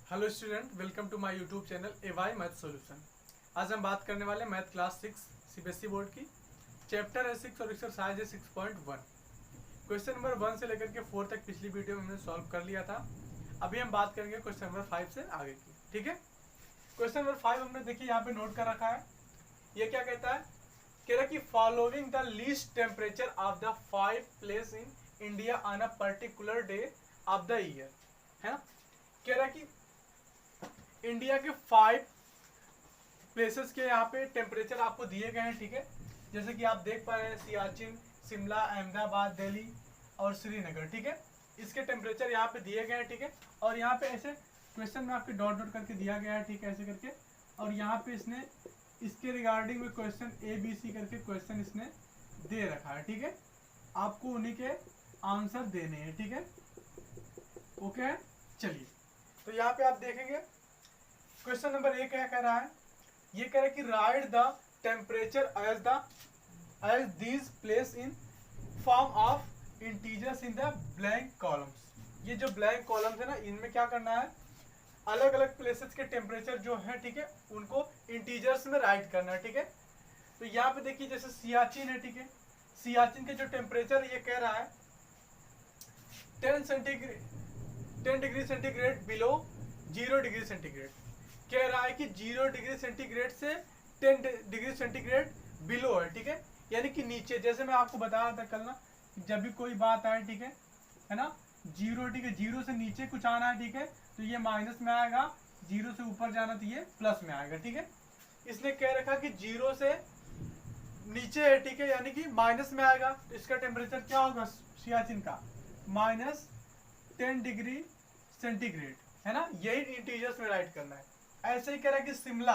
Hello student, welcome to my YouTube channel AY math solution. आज हम बात करने वाले मैथ क्लास 6 सीबीएसई बोर्ड की। चैप्टर है 6 और एक्सरसाइज है 6.1। क्वेश्चन नंबर 1 से लेकर के 4 तक पिछली वीडियो में हमने सॉल्व कर लिया था। अभी हम बात करेंगे क्वेश्चन नंबर 5 से आगे की। ठीक है, क्वेश्चन नंबर 5 हमने देखिए यहाँ पे नोट कर रखा है। ये क्या कहता है, कह रहा कि following the least temperature of the 5 place in India on a particular day of the year. है ना, कह रहा कि इंडिया के 5 प्लेसेस के यहाँ पे टेम्परेचर आपको दिए गए हैं। ठीक है, जैसे कि आप देख पा रहे हैं सियाचिन, शिमला, अहमदाबाद, दिल्ली और श्रीनगर। ठीक है, इसके टेम्परेचर यहाँ पे दिए गए हैं। ठीक है, और यहाँ पे ऐसे क्वेश्चन में आपके डॉट डॉट करके दिया गया है। ठीक है, ऐसे करके, और यहाँ पे इसने इसके रिगार्डिंग में क्वेश्चन ABC करके क्वेश्चन इसने दे रखा है। ठीक है, आपको उन्हीं के आंसर देने हैं। ठीक है, ओके, चलिए तो यहाँ पे आप देखेंगे क्वेश्चन नंबर 1 क्या कह रहा है। ये कह रहा है कि write the temperature as these place in form of integers in the blank columns. ये जो ब्लैंक कॉलम्स है ना, इनमें क्या करना है, अलग अलग प्लेसेस के टेम्परेचर जो है, ठीक है, उनको इंटीजर्स में राइट करना है। ठीक है, तो यहाँ पे देखिए जैसे सियाचिन है। ठीक है, सियाचिन के जो टेम्परेचर ये कह रहा है 10 degree centigrade below 0 degree centigrade. कह रहा है कि 0 डिग्री सेंटीग्रेड से 10 डिग्री सेंटीग्रेड बिलो है। ठीक है, यानी कि नीचे, जैसे मैं आपको बता रहा था कल ना, जब भी कोई बात आए, ठीक है ना, 0, ठीक है, 0 से नीचे कुछ आना है, ठीक है, तो ये माइनस में आएगा, 0 से ऊपर जाना तो ये प्लस में आएगा। ठीक है, इसने कह रखा कि 0 से नीचे है, ठीक है, यानी कि माइनस में आएगा, तो इसका टेम्परेचर क्या होगा सियाचिन का, -10 डिग्री सेंटीग्रेड। है ना, यही इंटीजर्स में राइट करना है। ऐसे ही कह रहा है कि शिमला,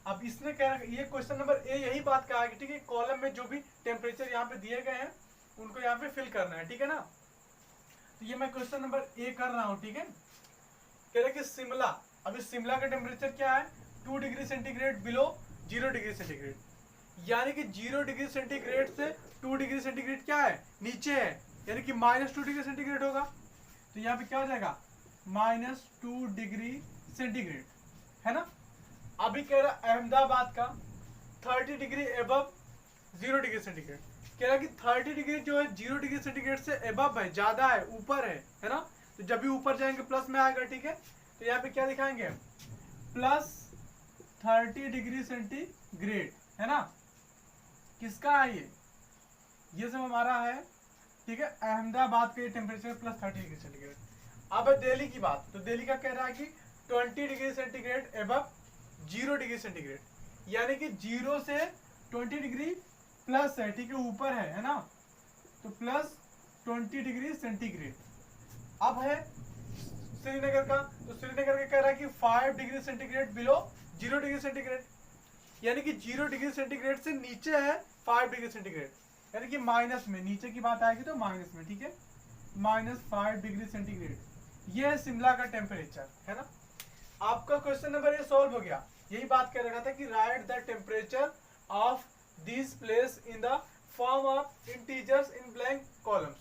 अब इसने कह रहा है, ये क्वेश्चन नंबर ए यही बात कहा है कि ठीक है, कॉलम में जो भी टेम्परेचर यहाँ पे दिए गए हैं उनको यहाँ पे फिल करना है। ठीक है ना, तो ये मैं क्वेश्चन नंबर ए कर रहा हूँ। ठीक है, कह रहा है कि शिमला, अभी शिमला का टेम्परेचर क्या है, 2 degree centigrade below 0 degree centigrade, यानी कि 0 डिग्री सेंटीग्रेड से 2 डिग्री सेंटीग्रेड क्या है, नीचे है, यानी कि -2 डिग्री सेंटीग्रेड होगा। तो यहाँ पे क्या हो जाएगा, -2 डिग्री सेंटीग्रेड। है ना, अभी कह रहा अहमदाबाद का 30 डिग्री एबव 0 डिग्री सेंटीग्रेड। कह रहा कि 30 डिग्री जो है 0 डिग्री सेंटीग्रेड से एबव है, ज्यादा है, ऊपर है ना, तो जब भी ऊपर जाएंगे प्लस में आएगा। ठीक है, तो यहाँ पे क्या दिखाएंगे, +30 डिग्री सेंटीग्रेड। है ना, किसका है ये सब हमारा है। ठीक है, अहमदाबाद का टेम्परेचर +30 डिग्री सेंटीग्रेड। अब है दिल्ली की बात, तो दिल्ली का कह रहा है कि 20 degree centigrade above 0 degree centigrade, यानी कि 0 से 20 डिग्री प्लस है, ठीक है, ऊपर है ना, तो +20 डिग्री सेंटीग्रेड। अब है श्रीनगर का, तो श्रीनगर का कह रहा है कि 5 degree centigrade below 0 degree centigrade, यानी कि 0 डिग्री सेंटीग्रेड से नीचे है 5 डिग्री सेंटीग्रेड, यानी कि माइनस में, नीचे की बात आएगी तो माइनस में। ठीक है, -5 डिग्री सेंटीग्रेड, ये है शिमला का टेम्परेचर। है ना, आपका क्वेश्चन नंबर ये सॉल्व हो गया। यही बात कर रखा था कि write the temperature of this place in the form of integers in blank columns.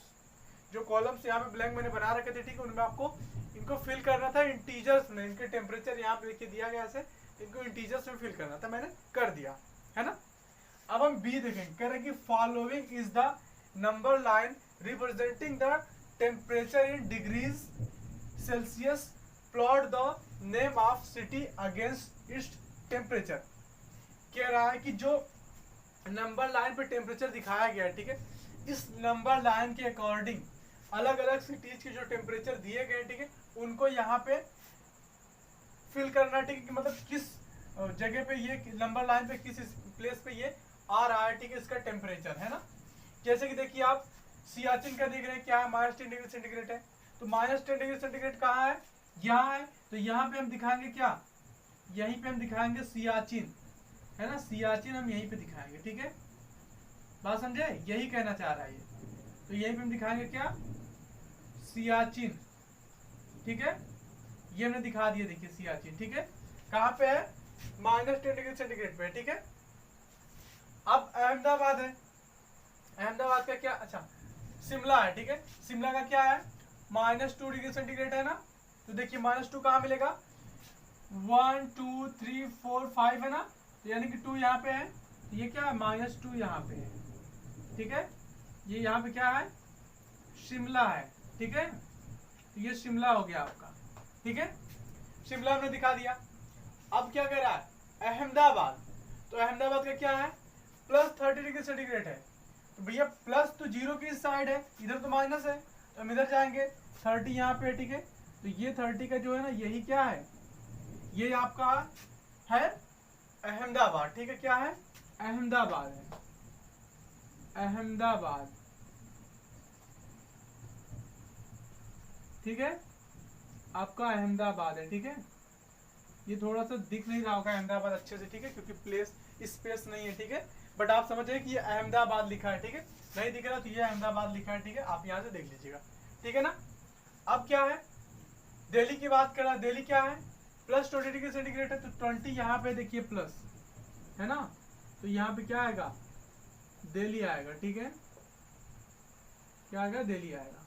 जो कॉलम्स यहाँ पे ब्लैंक मैंने बना रखे थे, ठीक है, उनमें आपको इनको फिल करना था इंटीजर्स में। इनके टेम्परेचर यहाँ पे देखिए दिया गया ऐसे, इनको इंटीजर्स में फिल करना था, मैंने कर दिया। है ना, अब हम बी देखेंगे। कह रहे कि following is the number line representing the temperature in degrees Celsius, plot the name of city against its temperature. कह रहा है कि जो नंबर लाइन पे टेम्परेचर दिखाया गया है, ठीक है, इस नंबर लाइन के अकॉर्डिंग अलग अलग सिटीज के जो टेम्परेचर दिए गए, ठीक है, उनको यहाँ पे फिल करना। ठीक है, कि मतलब किस जगह पे ये नंबर लाइन पे, किस प्लेस पे ये आ रहा है, ठीक है, इसका टेम्परेचर। है ना, जैसे कि देखिए आप सियाचिन का देख रहे हैं, क्या है, -10 डिग्री सेंटीग्रेड है, तो -10 डिग्री सेंटीग्रेड कहाँ है, यहाँ है, तो यहाँ पे हम दिखाएंगे क्या, यहीं पे हम दिखाएंगे सियाचिन। है ना, सियाचिन हम यहीं पे दिखाएंगे। ठीक है, बात समझे, यही कहना चाह रहा है ये, तो यहीं पे हम दिखाएंगे क्या, सियाचिन। ठीक है, ये हमने दिखा दिया, देखिए सियाचिन। ठीक है, कहाँ पे है, -10 डिग्री सेंटीग्रेड पे। ठीक है, अब अहमदाबाद है, अहमदाबाद का क्या, अच्छा शिमला है। ठीक है, शिमला का क्या है, -2 डिग्री सेंटीग्रेड है ना, तो देखिए -2 कहाँ मिलेगा, 1 2 3 4 5 है ना, तो यानी कि 2 यहाँ पे है, तो ये क्या है -2 यहाँ पे है, ठीक है। ये यहाँ पे क्या है, शिमला है, ठीक है। तो ये शिमला हो गया आपका, ठीक है। शिमला हमने दिखा दिया। अब क्या कह रहा है, अहमदाबाद। तो अहमदाबाद का क्या है, +30 डिग्री सेंटीग्रेड है। तो भैया प्लस तो 0 की इस साइड है, इधर तो माइनस है, तो हम इधर जाएंगे, 30 यहाँ पे, ठीक है। तो ये 30 का जो है ना, यही क्या है, ये आपका है अहमदाबाद, ठीक है। क्या है, अहमदाबाद है, अहमदाबाद, ठीक है। आपका अहमदाबाद है, ठीक है। ये थोड़ा सा दिख नहीं रहा होगा अहमदाबाद अच्छे से, ठीक है, क्योंकि प्लेस स्पेस नहीं है, ठीक है। बट आप समझिए कि ये अहमदाबाद लिखा है, ठीक है। नहीं दिख रहा तो ये अहमदाबाद लिखा है, ठीक है। आप यहाँ से देख लीजिएगा, ठीक है ना। अब क्या है, दिल्ली की बात कर रहा है। दिल्ली क्या है, +20 डिग्री सेंटीग्रेड है, तो 20 यहाँ पे देखिए प्लस है ना, तो यहाँ पे क्या आएगा, दिल्ली आएगा, ठीक है। क्या आएगा, दिल्ली आएगा,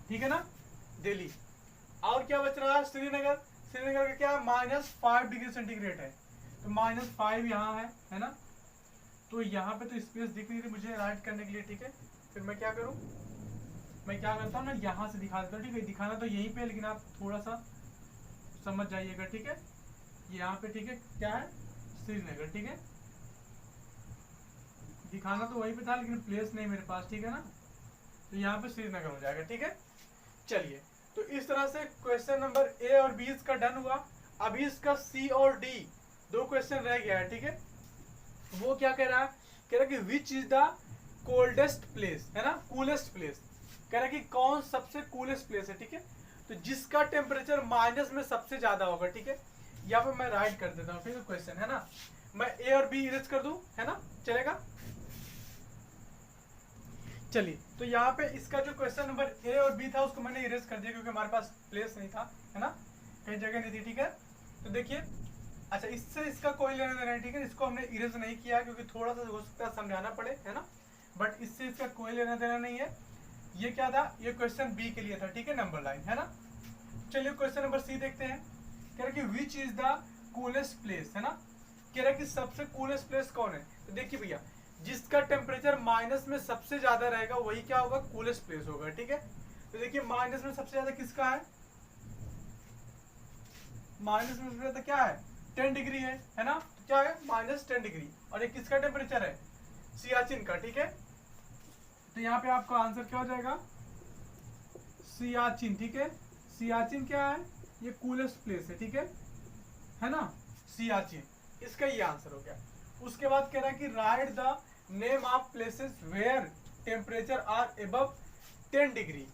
ठीक है ना, दिल्ली। और क्या बच रहा है, श्रीनगर। श्रीनगर का क्या, -5 डिग्री सेंटीग्रेड है, तो -5 यहाँ है ना। तो यहाँ पे तो स्पेस दिख नहीं रही मुझे राइट करने के लिए, ठीक है। फिर मैं क्या करूँ, मैं क्या करता हूँ ना, यहाँ से दिखा देता हूँ, ठीक है। दिखाना तो यहीं पे है, लेकिन आप थोड़ा सा समझ जाइएगा, ठीक है। यहाँ पे, ठीक है, क्या है, श्रीनगर, ठीक है। दिखाना तो वहीं पे था, लेकिन प्लेस नहीं मेरे पास, ठीक है ना। तो यहाँ पे श्रीनगर हो जाएगा, ठीक है। चलिए, तो इस तरह से क्वेश्चन नंबर ए और बी इसका डन हुआ। अभी इसका सी और डी 2 क्वेश्चन रह गया है, ठीक है। वो क्या कह रहा है, कह रहा है कि which is the coldest place, है ना, कूलेस्ट प्लेस। कह रहा है कि कौन सबसे कूलेस्ट प्लेस है, ठीक है। तो जिसका टेम्परेचर माइनस में सबसे ज्यादा होगा, ठीक है। यहाँ पे मैं राइट कर देता हूँ, ठीक है, क्वेश्चन है ना। मैं ए और बी इरेज कर दूं, है ना, चलेगा। चलिए, तो यहाँ पे इसका जो क्वेश्चन नंबर ए और बी था उसको मैंने इरेज कर दिया, क्योंकि हमारे पास प्लेस नहीं था, है ना, कई जगह नहीं थी, ठीक है। तो देखिए, अच्छा, इससे इसका कोई लेना देना है, ठीक है। इसको हमने इरेज नहीं किया क्योंकि थोड़ा सा हो सकता है समझाना पड़े, है ना, बट इससे इसका कोई लेना देना नहीं है। ये क्या था, ये क्वेश्चन बी के लिए था, ठीक है, नंबर लाइन, है ना। चलिए क्वेश्चन नंबर सी देखते हैं। कह रहा है कि which is the coolest place, है ना। कह रहा है कि सबसे कूलेस्ट प्लेस कौन है। तो देखिए भैया, जिसका टेम्परेचर माइनस में सबसे ज्यादा रहेगा वही क्या होगा, कूलेस्ट प्लेस होगा, ठीक है। तो देखिए माइनस में सबसे ज्यादा किसका है, माइनस में सबसे ज्यादा क्या है, 10 डिग्री है ना। तो क्या है, -10 डिग्री। और ये किसका टेम्परेचर है, सियाचिन का, ठीक है। तो यहाँ पे आपका आंसर क्या हो जाएगा, सियाचिन, ठीक है। सियाचिन क्या है, ये कूलेस्ट प्लेस है, ठीक है ना, सियाचिन। इसका ये आंसर हो गया। उसके बाद कह रहा है कि write the name of places where temperature are above 10 डिग्री।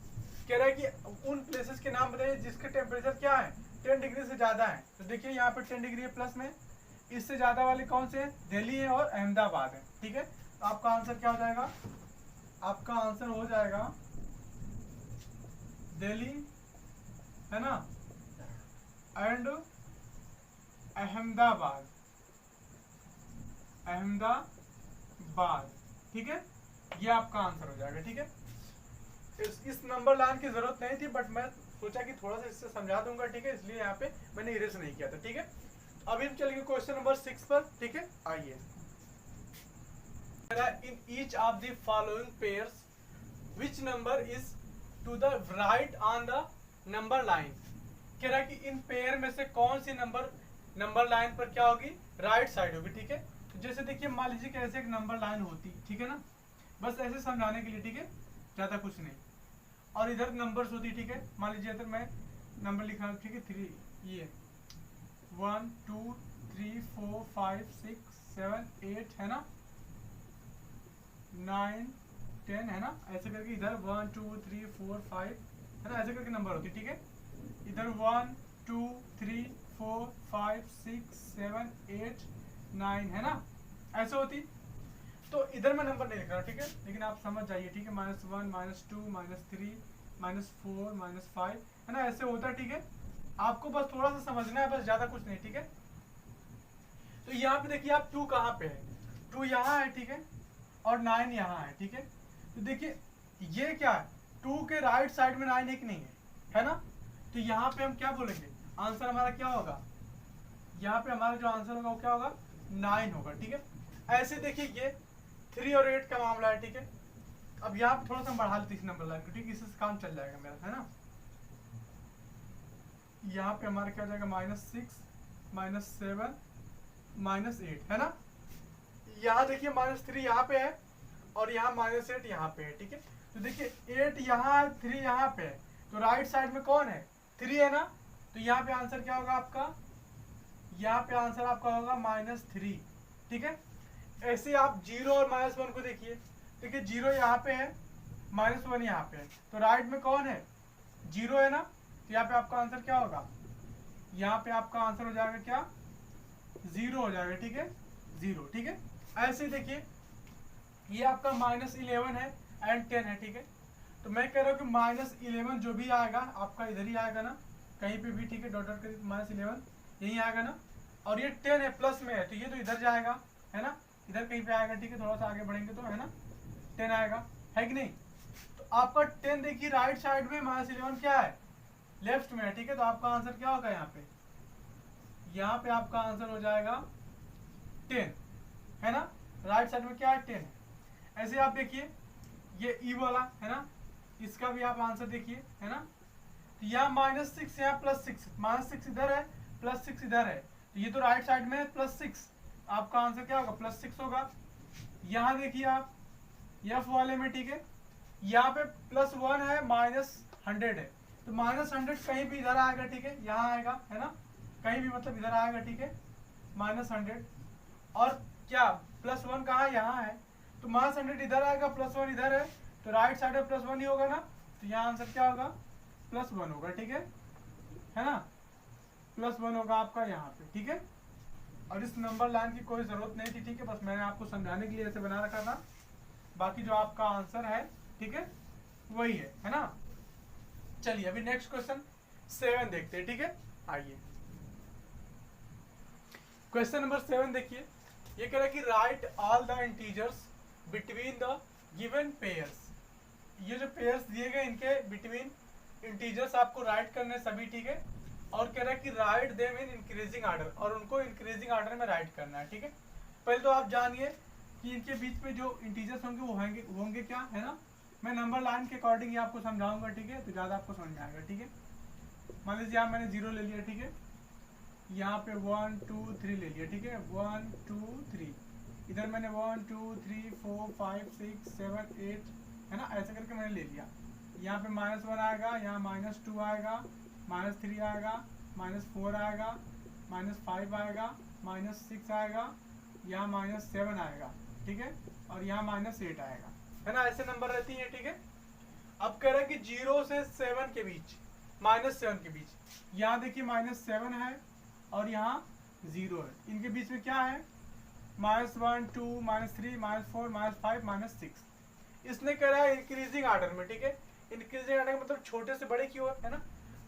कह रहा है कि उन प्लेसेस के नाम बताइए जिसके टेम्परेचर क्या है, 10 डिग्री से ज्यादा है। तो देखिए यहाँ पे 10 डिग्री है प्लस में, इससे ज्यादा वाले कौन से हैं, दिल्ली है और अहमदाबाद है, ठीक है। तो आपका आंसर क्या हो जाएगा, आपका आंसर हो जाएगा दिल्ली, है ना, एंड अहमदाबाद, अहमदाबाद, ठीक है। ये आपका आंसर हो जाएगा, ठीक है। इस नंबर लाइन की जरूरत नहीं थी, बट मैं सोचा कि थोड़ा सा इससे समझा दूंगा, ठीक है, इसलिए यहाँ पे मैंने इरेज नहीं किया था, ठीक है। अभी हम चलेंगे क्वेश्चन नंबर 6 पर, ठीक है। आइए, in each of the following pairs which number is to the right on the number line. कह रहा है कि इन पेयर में से कौन सी नंबर लाइन पर क्या होगी, राइट साइड होगी, ठीक है। तो जैसे देखिए, मान लीजिए कि ऐसे एक नंबर लाइन होती, ठीक है ना, बस ऐसे समझाने के लिए, ठीक है, ज्यादा कुछ नहीं। और इधर नंबर्स होती, ठीक है। मान लीजिए इधर मैं नंबर लिखा हूँ, ठीक है, 3, ये 1 2 3 4 5 6 7 8 है ना, 9 10 है ना, ऐसे करके इधर 1 2 3 4 5 है ना, ऐसे करके नंबर होती, ठीक है। इधर 1 2 3 4 5 6 7 8 9 है ना, ऐसे होती। तो इधर मैं नंबर नहीं लिख रहा, ठीक है, लेकिन आप समझ जाइए, ठीक है। -1 -2 -3 -4 -5 है ना, ऐसे होता है, ठीक है। आपको बस थोड़ा सा समझना है, बस ज्यादा कुछ नहीं, ठीक है। तो यहाँ पे देखिए आप 2 कहाँ पे है, 2 यहाँ है, ठीक है, और 9 यहाँ है, ठीक है। तो देखिए ये क्या है, 2 के राइट साइड में 9 एक नहीं है ना। तो यहाँ पे हम क्या बोलेंगे, आंसर हमारा क्या होगा, यहाँ पे हमारा जो आंसर होगा वो क्या होगा 9 होगा। ठीक है, ऐसे देखिए ये 3 और 8 का मामला है। ठीक है, अब यहाँ पे थोड़ा सा हम बढ़ा लेते इस नंबर लाइन को, ठीक है, इससे काम चल जाएगा मेरा, है ना। यहाँ पे हमारा क्या हो जाएगा -6 -7 -8, है ना। यहाँ देखिए -3 यहाँ पे है और यहाँ -8 यहाँ पे है। ठीक है, तो देखिए 8 यहाँ है, 3 यहाँ पे है, तो राइट साइड में कौन है, 3 है ना। तो यहाँ पे आंसर क्या होगा आपका, यहाँ पे आंसर आपका होगा -3। ठीक है, ऐसे आप 0 और -1 को देखिए, देखिए 0 यहाँ पे है, -1 यहाँ पे है, तो राइट में कौन है, 0 है ना। तो यहाँ पे आपका आंसर क्या होगा, यहाँ पे आपका आंसर हो जाएगा क्या, 0 हो जाएगा। ठीक है, 0। ठीक है, ऐसे देखिए ये आपका -11 है एंड 10 है। ठीक है, तो मैं कह रहा हूँ कि -11 जो भी आएगा आपका इधर ही आएगा ना, कहीं पे भी। ठीक है, डॉट डॉट कर -11 यही आएगा ना, और ये 10 है प्लस में है, तो ये तो इधर जाएगा, है ना, इधर कहीं पे आएगा। ठीक है, थोड़ा सा आगे बढ़ेंगे तो, है ना, 10 आएगा, है कि नहीं। तो आपका 10 देखिए राइट साइड में, -11 क्या है, लेफ्ट में है। ठीक है, तो आपका आंसर क्या होगा, यहाँ पे आपका आंसर हो जाएगा 10, है ना, राइट साइड में क्या है, 10 है। ऐसे आप देखिए ये ई वाला है ना, इसका भी आप आंसर देखिए, है ना। तो यहाँ -6 यहाँ +6, -6 इधर है, +6 इधर है, तो ये तो राइट साइड में है +6, आपका आंसर क्या होगा, +6 होगा। यहाँ देखिए आप एफ वाले में, ठीक है, यहाँ पे +1 है, -100 है, तो -100 कहीं भी इधर आएगा। ठीक है, यहाँ आएगा, है ना, कहीं भी मतलब इधर आएगा। ठीक है, -100 और क्या +1 कहाँ है, यहाँ है, तो -100 इधर आएगा, +1 इधर है, तो राइट साइड में +1 ही होगा ना, तो यहाँ आंसर क्या होगा, +1 होगा। ठीक है ना, +1 होगा आपका यहाँ पे। ठीक है, और इस नंबर लाइन की कोई जरूरत नहीं थी। ठीक है, बस मैंने आपको समझाने के लिए ऐसे बना रखा था, बाकी जो आपका आंसर है, ठीक है, वही है ना। चलिए अभी नेक्स्ट क्वेश्चन 7 देखते हैं। ठीक है, आइए क्वेश्चन नंबर 7 देखिए, ये कह रहा है कि right all the integers between the given pairs. ये जो पेयर्स दिए गए इनके बिटवीन इंटीजर्स आपको राइट करने सभी। ठीक है, और कह रहा है कि write them in increasing order, और उनको इंक्रीजिंग ऑर्डर में राइट करना है। ठीक है, पहले तो आप जानिए कि इनके बीच में जो इंटीजर्स होंगे वो होंगे क्या, है ना। मैं नंबर लाइन के अकॉर्डिंग ही आपको समझाऊंगा। ठीक है, तो ज़्यादा आपको समझ में आएगा। ठीक है, मान लीजिए यहाँ मैंने 0 ले लिया। ठीक है, यहाँ पे 1 2 3 ले लिया। ठीक है, 1 2 3, इधर मैंने 1 2 3 4 5 6 7 8, है ना, ऐसे करके मैंने ले लिया। यहाँ पे -1 आएगा, यहाँ -2 आएगा, -3 आएगा, -4 आएगा, -5 आएगा, -6 आएगा, यहाँ -7 आएगा। ठीक है, और यहाँ -8 आएगा, है ना, ऐसे नंबर रहती है। ठीक है, अब कह रहा है कि 0 से 7 के बीच, -7 के बीच, यहाँ देखिए -7 है और यहाँ 0 है, इनके बीच में क्या है, -1 2 -3 -4 -5 -6। इसने कह रहा है इंक्रीजिंग ऑर्डर में। ठीक है, इंक्रीजिंग ऑर्डर मतलब छोटे से बड़े की ओर, है ना।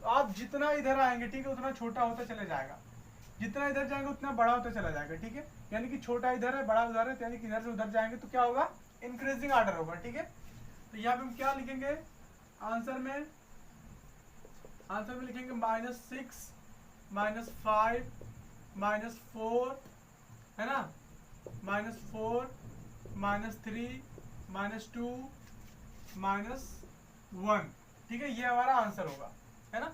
तो आप जितना इधर आएंगे, ठीक है, उतना छोटा होता चला जाएगा, जितना इधर जाएंगे उतना बड़ा होता चला जाएगा। ठीक है, यानी कि छोटा इधर है, बड़ा उधर है, यानी कि इधर से उधर जाएंगे तो क्या होगा, इंक्रीजिंग ऑर्डर होगा। ठीक है, तो यहाँ पे हम क्या लिखेंगे, आंसर में लिखेंगे -6 -5 -4, है ना, -4 -3 -2 -1। ठीक है, ये हमारा आंसर होगा, है ना।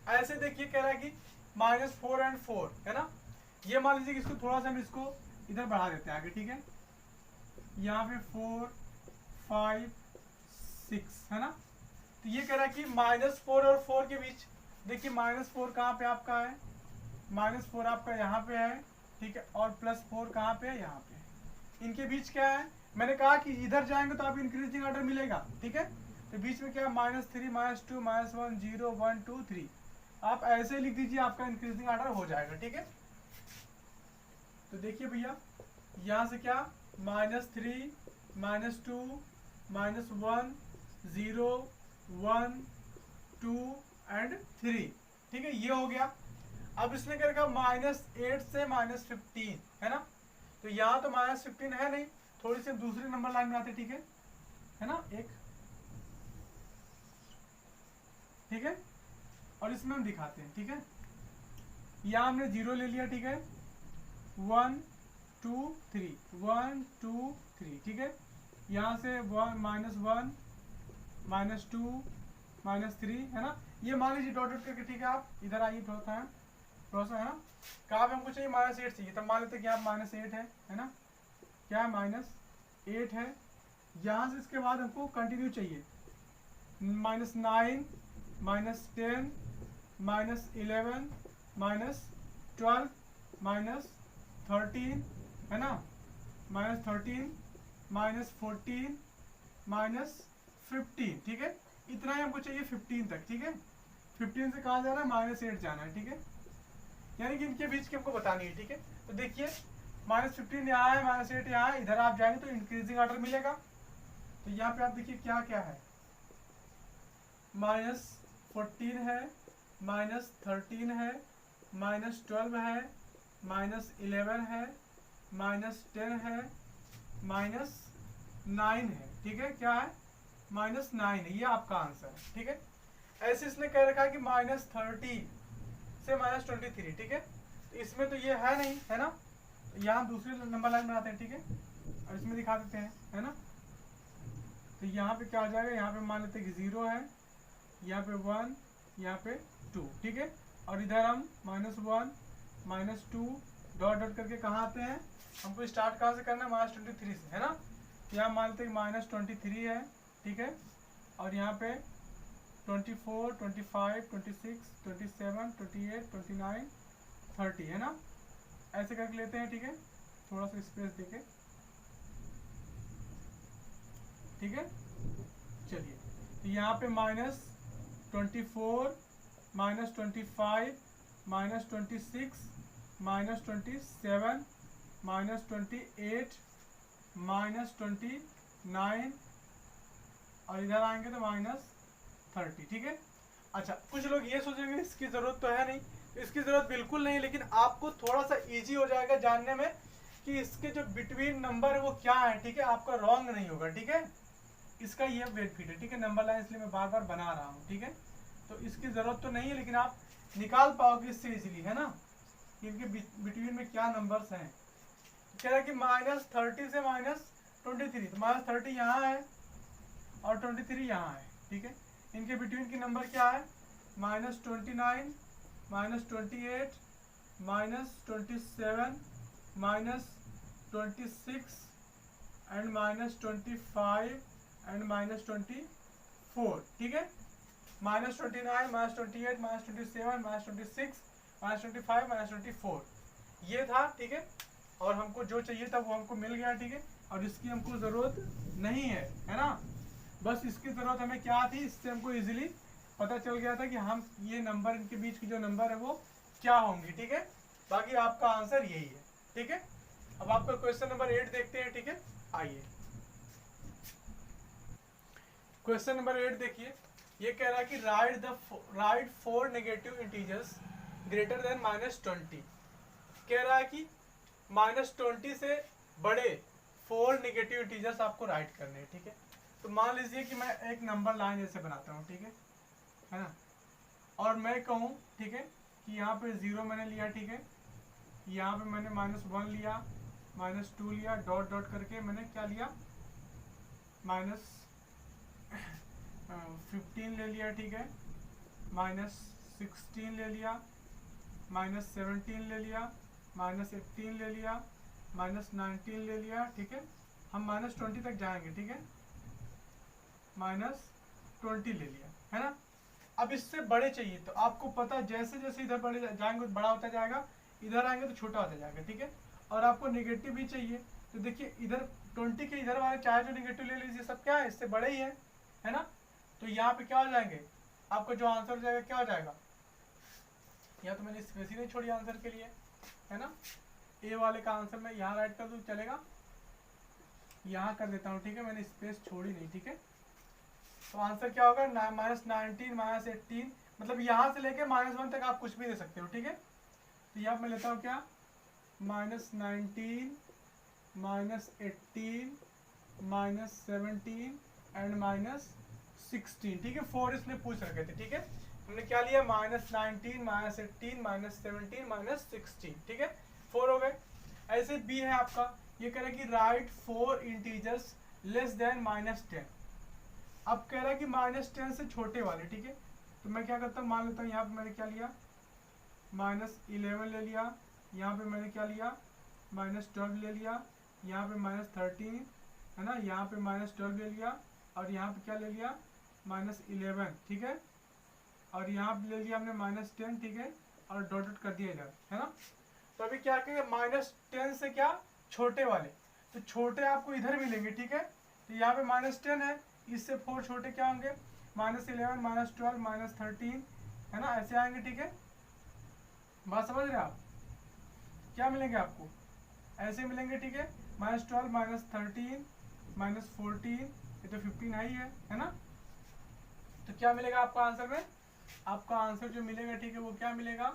ऐसे देखिए कह रहा है कि -4 एंड 4, है ना, ये मान लीजिए कि इसको थोड़ा सा हम इसको इधर बढ़ा देते हैं आगे। ठीक है, यहाँ पे 4 5 6, है ना। तो ये कह रहा है कि -4 और 4 के बीच, देखिए -4 कहाँ पे आपका है, -4 आपका यहाँ पे है। ठीक है, और +4 कहाँ पे है, यहाँ पे। इनके बीच क्या है, मैंने कहा कि इधर जाएंगे तो आप इंक्रीजिंग ऑर्डर मिलेगा। ठीक है, तो बीच में क्या है, -3 -2 -1 0 1 2 3, आप ऐसे लिख दीजिए, आपका इंक्रीजिंग ऑर्डर हो जाएगा। ठीक है, तो देखिए भैया यहाँ से क्या, -3 -2 -1 0 1 2 एंड 3। ठीक है, ये हो गया। अब इसने क्या रखा, -8 से -15, है ना, तो यहाँ तो -15 है नहीं, थोड़ी सी दूसरी नंबर लाइन में आते। ठीक है ना, एक, ठीक है, और इसमें हम दिखाते हैं, ठीक है। यहाँ हमने 0 ले लिया, ठीक है, 1 2 3 1 2 3, ठीक है। यहाँ से 1 -1 -2 -3 है ना। ये मान लीजिए डॉट डॉट करके, ठीक है। आप इधर आइए थोड़ा सा है ना। कहाँ पे हमको चाहिए, -8 चाहिए, तब मान लेते हैं कि यहाँ -8 है ना। क्या है, -8 है। यहाँ से इसके बाद हमको कंटिन्यू चाहिए, -9 -10 -11 -12 -13 है ना, -13 -14 -15, ठीक है। इतना ही हमको चाहिए 15 तक, ठीक है। 15 से कहाँ जाना है, -8 जाना है, ठीक है। यानी कि इनके बीच की हमको बतानी है, ठीक है। तो देखिए -15 यहाँ है, -8 यहाँ है, इधर आप जाएंगे तो इंक्रीजिंग ऑर्डर मिलेगा। तो यहाँ पे आप देखिए क्या क्या है, -14 है, -13 है, -12 है, -11 है, -10 है, -9 है, ठीक है। क्या है, -9 है, ये आपका आंसर है, ठीक है। ऐसे इसने कह रखा है कि -30 से -23, ठीक है। तो इसमें तो ये है नहीं, है ना। यहाँ दूसरी नंबर लाइन बनाते हैं, ठीक है, और इसमें दिखा देते हैं, है ना। तो यहाँ पे क्या आ जाएगा, यहाँ पे मान लेते हैं कि 0 है, यहाँ पे 1, यहाँ पे 2, ठीक है। और इधर हम -1 -2 डॉट डॉट करके कहाँ आते हैं, हमको स्टार्ट कहाँ से करना है, -23 से, है ना। यहाँ मान लेते हैं कि -23 है, ठीक है। और यहाँ पे 24 25 26 27 28 29 30 है ना। ऐसे करके लेते हैं, ठीक है, थोड़ा सा स्पेस देके, ठीक है। चलिए, तो यहाँ पे -24 -25 -26 -27 -28 -29 और इधर आएंगे तो -30, ठीक है। अच्छा, कुछ लोग ये सोचेंगे इसकी ज़रूरत तो है नहीं, तो इसकी ज़रूरत बिल्कुल नहीं, लेकिन आपको थोड़ा सा इजी हो जाएगा जानने में कि इसके जो बिटवीन नंबर है वो क्या है, ठीक है। आपका रॉन्ग नहीं होगा, ठीक है। इसका ये बेनिफिट है, ठीक है। नंबर लाइन इसलिए मैं बार बार बना रहा हूँ, ठीक है। तो इसकी ज़रूरत तो नहीं है, लेकिन आप निकाल पाओगे इससे इजीली, है ना, इनके बिटवीन में क्या नंबर्स हैं। कह रहा है कि -30 से -23, तो -30 यहाँ है और 23 यहाँ है, ठीक है। इनके बिटवीन की नंबर क्या है, -29 -28 -27 -26 एंड -25 एंड -24, ठीक है। -29 -28 -27 -26 -25 -24 ये था, ठीक है। और हमको जो चाहिए था वो हमको मिल गया, ठीक है। और इसकी हमको ज़रूरत नहीं है ना। बस इसकी ज़रूरत हमें क्या थी, इससे हमको इजीली पता चल गया था कि हम ये नंबर, इनके बीच की जो नंबर है वो क्या होंगी, ठीक है। बाकी आपका आंसर यही है, ठीक है। अब आपका क्वेश्चन नंबर 8 देखते हैं, ठीक है। आइए, क्वेश्चन नंबर 8 देखिए। ये कह रहा है कि right 4 negative integers greater than -20। कह रहा है कि -20 से बड़े 4 नेगेटिव इंटीजर्स आपको राइट करने हैं, ठीक है। तो मान लीजिए कि मैं एक नंबर लाइन जैसे बनाता हूँ, ठीक है ना। और मैं कहूँ, ठीक है, कि यहाँ पे 0 मैंने लिया, ठीक है। यहाँ पे मैंने -1 लिया, -2 लिया, डॉट डॉट करके मैंने क्या लिया, -15 ले लिया, ठीक है, -16 ले लिया, -17 ले लिया, -18 ले लिया, -19 ले लिया, ठीक है। हम -20 तक जाएंगे, ठीक है, -20 ले लिया, है ना। अब इससे बड़े चाहिए, तो आपको पता जैसे जैसे इधर बड़े जाएंगे तो बड़ा होता जाएगा, इधर आएंगे तो छोटा होता जाएगा, ठीक है। और आपको नेगेटिव भी चाहिए, तो देखिए इधर 20 के इधर वाले चाहे जो नेगेटिव ले लीजिए, सब क्या है, इससे बड़े ही है ना। तो यहाँ पे क्या हो जाएंगे, आपका जो आंसर हो जाएगा क्या हो जाएगा, यहाँ तो मैंने स्पेस ही नहीं छोड़ी आंसर के लिए, है ना। ए वाले का आंसर मैं यहाँ राइट कर दूँ, चलेगा, यहाँ कर देता हूँ, ठीक है, मैंने स्पेस छोड़ी नहीं, ठीक है। तो आंसर क्या होगा, -19 -18, मतलब यहाँ से लेके -1 तक आप कुछ भी दे सकते हो, ठीक है। तो यहाँ मैं लेता हूँ क्या, -19 -18 -17 एंड -16, ठीक है। 4 इसने पूछ रखे थे, ठीक है। हमने क्या लिया, -19 -18 -17 -16, ठीक है, 4 हो गए। ऐसे बी है आपका, ये कह रहा है कि राइट 4 इंटीजर्स लेस देन -10। अब कह रहा है कि -10 से छोटे वाले, ठीक है, तो मैं क्या करता हूँ, मान लेता हूँ यहाँ पे मैंने क्या लिया, -11 ले लिया, यहाँ पे मैंने क्या लिया, -12 ले लिया, यहाँ पे -13 है ना, यहाँ पे -12 ले लिया, और यहाँ पे क्या ले लिया, -11, ठीक है, और यहाँ पे ले लिया हमने -10, ठीक है, और डॉट डॉट कर दिया इधर, है ना। तो अभी क्या करेंगे, -10 से क्या, छोटे वाले, तो छोटे आपको इधर मिलेंगे, ठीक है, तो यहाँ पे -10 है, इससे 4 छोटे क्या होंगे, -11 -12 -13, है ना, ऐसे आएंगे, ठीक है, बात समझ रहे आप, क्या मिलेंगे आपको, ऐसे मिलेंगे, ठीक है, -12 -13 -14, ये तो 15 है ना। तो क्या मिलेगा आपका आंसर में, आपका आंसर जो मिलेगा, ठीक है, वो क्या मिलेगा,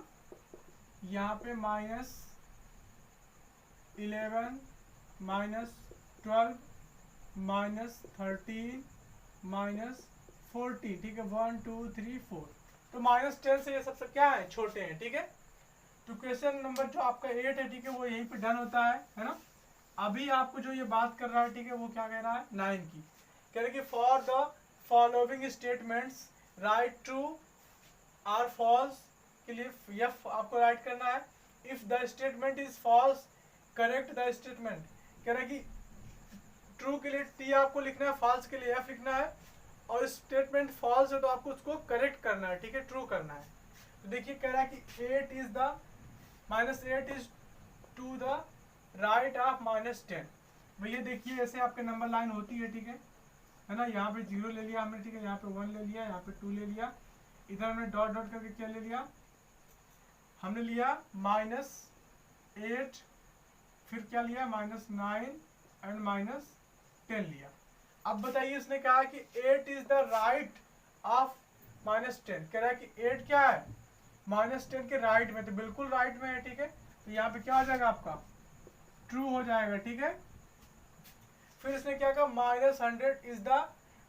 यहाँ पे -11 -12 -13 -14, ठीक है, 1 2 3 4, तो -10 से ये सबसे क्या है, छोटे हैं, ठीक है। तो क्वेश्चन नंबर जो आपका 8 है, ठीक है, वो यहीं पे डन होता है ना। अभी आपको जो ये बात कर रहा है, ठीक है, वो क्या कह रहा है, 9 की, कह रहे कि for the following statements write true or false के लिए एफ आपको राइट करना है। If the statement is false correct the statement, कह रहा है कि ट्रू के लिए टी आपको लिखना है, फॉल्स के लिए एफ लिखना है, और स्टेटमेंट फॉल्स है तो आपको उसको करेक्ट करना है, ठीक है, ट्रू करना है। तो देखिए कह रहा है कि 8 is the -8 is to the right of -10। भैया देखिए ऐसे आपके नंबर लाइन होती है, ठीक है ना, यहाँ पे 0 ले लिया हमने, ठीक है, यहाँ पे 1 ले लिया, यहाँ पे 2 ले लिया, इधर हमने डॉट डॉट करके क्या ले लिया, हमने लिया -8, फिर क्या लिया, -9 एंड -10 लिया। अब बताइए इसने कहा कि 8 इज द राइट ऑफ -10, कह रहा है कि 8 क्या है, -10 के राइट में, तो बिल्कुल राइट में है, ठीक है, तो यहाँ पे क्या हो जाएगा आपका, ट्रू हो जाएगा, ठीक है। फिर इसने क्या कहा, -100 इज द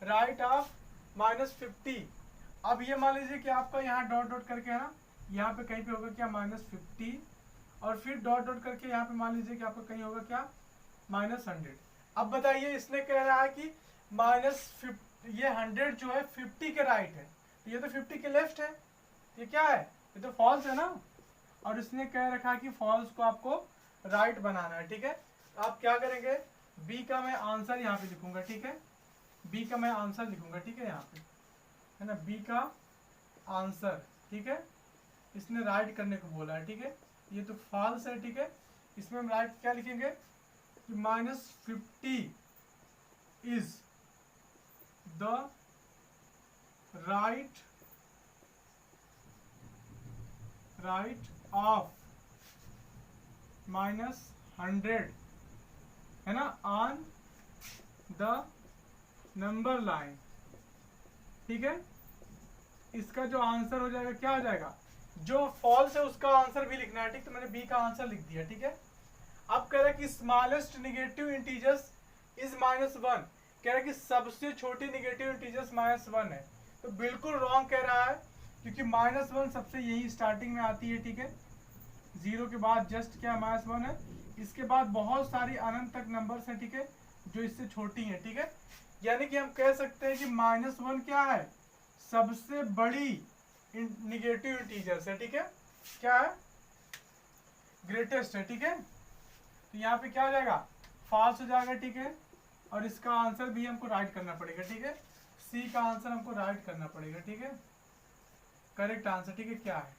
राइट ऑफ -50। अब ये मान लीजिए कि आपका यहाँ डॉट डॉट करके है ना, यहाँ पे कहीं पे होगा क्या, -50, और फिर डॉट डॉट करके यहाँ पे मान लीजिए कि आपका कहीं होगा क्या, -100। अब बताइए इसने कह रहा है कि ये 100 जो है 50 के राइट है, तो ये तो 50 के लेफ्ट है, ये क्या है, ये तो फॉल्स है ना। और इसने कह रखा है कि फॉल्स को आपको राइट बनाना है, ठीक है। आप क्या करेंगे, बी का मैं आंसर यहाँ पे लिखूंगा, ठीक है, बी का मैं आंसर लिखूंगा, ठीक है, यहाँ पे है ना, बी का आंसर, ठीक है, इसने राइट करने को बोला है, ठीक है, ये तो फॉल्स है, ठीक है, इसमें हम राइट क्या लिखेंगे कि -50 इज द राइट ऑफ -100 है ना, ऑन द नंबर लाइन, ठीक है। इसका जो आंसर हो जाएगा क्या हो जाएगा, जो फॉल्स है उसका आंसर भी लिखना है, ठीक, तो मैंने बी का आंसर लिख दिया, ठीक है। अब कह रहा है कि स्मॉलेस्ट निगेटिव इंटीजर्स इज -1, कह रहा है कि सबसे छोटी निगेटिव इंटीजर्स -1 है, तो बिल्कुल रॉन्ग कह रहा है, क्योंकि -1 सबसे यही स्टार्टिंग में आती है, ठीक है, 0 के बाद जस्ट क्या -1 है, इसके बाद बहुत सारी अनंत तक नंबर्स हैं, ठीक है, जो इससे छोटी हैं, ठीक है। यानी कि हम कह सकते हैं कि -1 क्या है, सबसे बड़ी निगेटिव इंटीजर्स है, ठीक है, क्या है, ग्रेटेस्ट है, ठीक है। तो यहाँ पे क्या हो जाएगा, फॉल्स हो जाएगा, ठीक है, और इसका आंसर भी हमको राइट करना पड़ेगा, ठीक है, सी का आंसर हमको राइट करना पड़ेगा, ठीक है, करेक्ट आंसर, ठीक है, क्या है,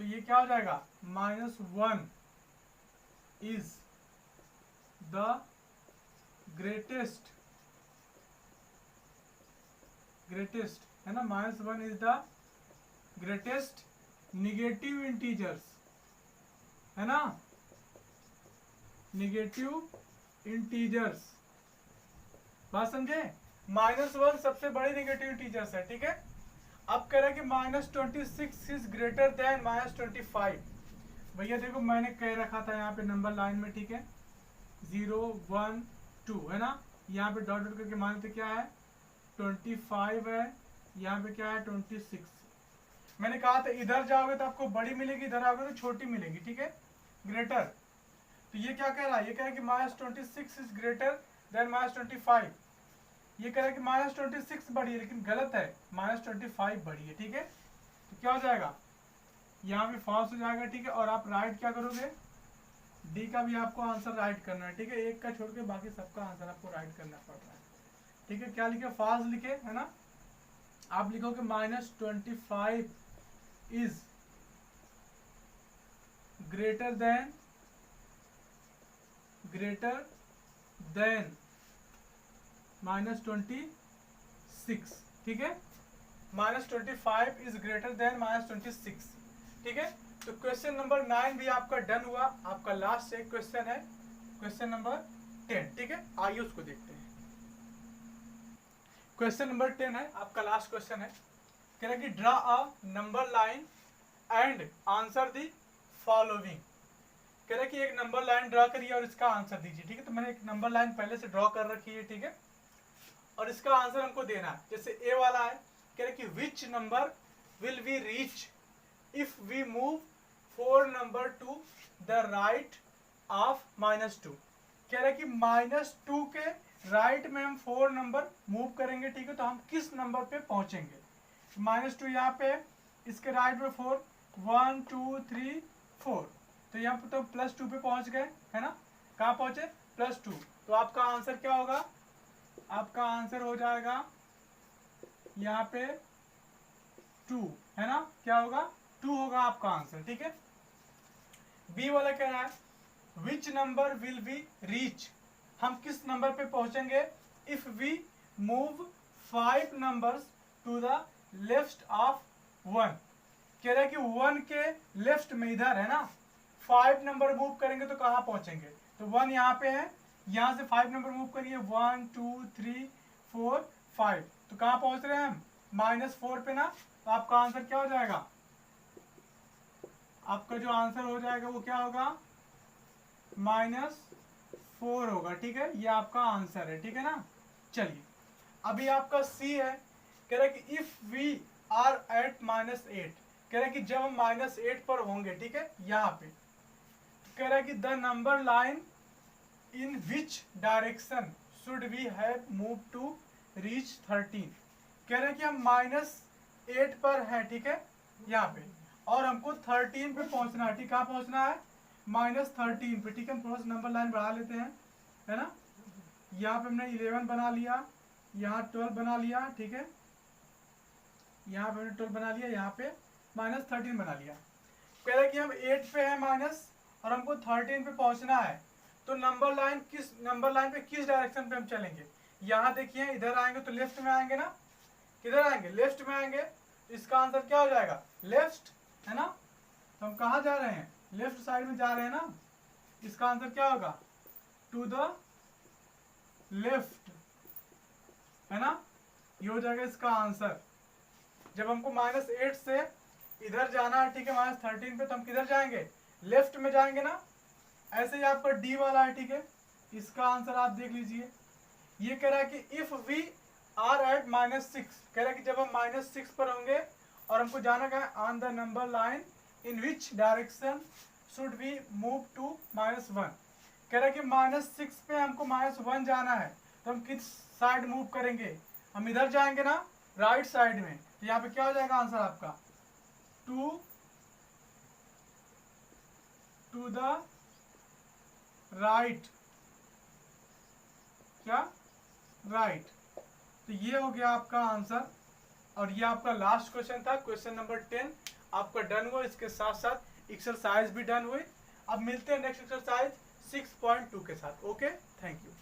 तो ये क्या हो जाएगा, -1 इज द ग्रेटेस्ट है ना, -1 is the greatest negative integers, है ना, निगेटिव इंटीजर्स, बात समझे, -1 सबसे बड़ी निगेटिव इंटीजर्स है, ठीक है। अब कह रहा है कि -26 इज ग्रेटर देन -25। भैया देखो मैंने कह रखा था यहाँ पे नंबर लाइन में, ठीक है, 0 1 2 है ना, यहाँ पे डॉट डॉट करके मान लेते क्या है, 25 है, यहाँ पे क्या है 26। मैंने कहा था इधर जाओगे तो आपको बड़ी मिलेगी, इधर आओगे तो छोटी मिलेगी, ठीक है, ग्रेटर। तो ये क्या कह रहा है, ये कह रहा है कि -26 इज ग्रेटर देन -25। ये कह रहा है कि -26 बड़ी है, लेकिन गलत है, -25 बड़ी है, ठीक है। तो क्या हो जाएगा, यहाँ पे फॉल्स हो जाएगा, ठीक है। और आप राइट क्या करोगे, डी का भी आपको आंसर राइट करना है, ठीक है। एक का छोड़ के बाकी सबका आंसर आपको राइट करना पड़ रहा है, ठीक है। क्या लिखे, फॉल्स लिखे, है ना। आप लिखोगे -25 इज ग्रेटर देन -26, ठीक है। -25 इज ग्रेटर देन -26, ठीक है। तो क्वेश्चन नंबर 9 भी आपका डन हुआ। आपका लास्ट एक क्वेश्चन है, क्वेश्चन नंबर 10, ठीक है। आइए उसको देखते हैं। क्वेश्चन नंबर 10 है, आपका लास्ट क्वेश्चन है। कह रहा है कि draw a number line and answer the following. कह रहा है कि एक नंबर लाइन ड्रा करिए और इसका आंसर दीजिए, ठीक है। तो मैंने एक नंबर लाइन पहले से ड्रॉ कर रखी है, ठीक है, और इसका आंसर हमको देना है। जैसे ए वाला है, कह रहा है कि which number will we reach if we move 4 number to the right of -2। कह रहा है कि -2 के राइट में हम 4 नंबर मूव करेंगे, ठीक है। तो हम किस नंबर पे पहुंचेंगे, -2 यहाँ पे, इसके राइट में 4, 1 2 3 4, तो यहाँ पे तो +2 पे पहुंच गए, है ना। कहाँ पहुंचे, +2। तो आपका आंसर क्या होगा, आपका आंसर हो जाएगा यहाँ पे 2, है ना। क्या होगा, 2 होगा आपका आंसर, ठीक है। बी वाला कह रहा है which number will we reach, हम किस नंबर पे पहुंचेंगे if we move 5 numbers to the left of 1। कह रहा है कि 1 के लेफ्ट में, इधर है ना, 5 नंबर मूव करेंगे तो कहाँ पहुंचेंगे। तो 1 यहाँ पे है, यहाँ से 5 नंबर मूव करिए, 1 2 3 4 5, तो कहाँ पहुंच रहे हैं हम, -4 पे ना। तो आपका आंसर क्या हो जाएगा, आपका जो आंसर हो जाएगा वो क्या होगा, -4 होगा, ठीक है। ये आपका आंसर है, ठीक है ना। चलिए अभी आपका सी है, कह रहा है कि इफ वी आर एट -8, कह रहा है कि जब हम -8 पर होंगे, ठीक है, यहाँ पे। तो कह रहा है कि the number line in which direction should we have move to reach 13। कह रहे हैं कि हम -8 पर हैं, ठीक है, यहाँ पे, और हमको 13 पे पहुंचना है, ठीक, कहाँ पहुंचना है, -13 पे, ठीक है। हम थोड़ा सा नंबर लाइन बढ़ा लेते हैं, है ना। यहाँ पे हमने 11 बना लिया, यहाँ 12 बना लिया, ठीक है, यहाँ पे हमने 12 बना लिया, यहाँ पे -13 बना लिया। कह रहा है कि हम 8 पे हैं माइनस, और हमको 13 पे पहुंचना है। तो नंबर लाइन पे किस डायरेक्शन पे हम चलेंगे, यहाँ देखिए, इधर आएंगे तो लेफ्ट में आएंगे ना, किधर आएंगे, लेफ्ट में आएंगे। तो इसका आंसर क्या हो जाएगा, लेफ्ट, है ना। तो हम कहाँ जा रहे हैं, लेफ्ट साइड में जा रहे हैं ना। इसका आंसर क्या होगा, टू द लेफ्ट, है ना। ये हो जाएगा इसका आंसर। जब हमको -8 से इधर जाना है, ठीक है, -13 पे, तो हम किधर जाएंगे, लेफ्ट में जाएंगे ना। ऐसे ही आपका डी वाला है, ठीक है, इसका आंसर आप देख लीजिए। ये कह रहा है कि इफ वी आर एट -6, कह रहा है कि जब हम -6 पर होंगे और हमको जाना का on the number line in which direction should we move to -1। कह रहा है कि -6 पे हमको -1 जाना है, तो हम किस साइड मूव करेंगे, हम इधर जाएंगे ना, राइट साइड में। तो यहाँ पे क्या हो जाएगा आंसर आपका, टू द राइट, क्या, राइट। तो ये हो गया आपका आंसर, और ये आपका लास्ट क्वेश्चन था, क्वेश्चन नंबर 10 आपका डन हुआ। इसके साथ साथ एक्सरसाइज भी डन हुई। अब मिलते हैं नेक्स्ट एक्सरसाइज 6.2 के साथ। Okay, thank you.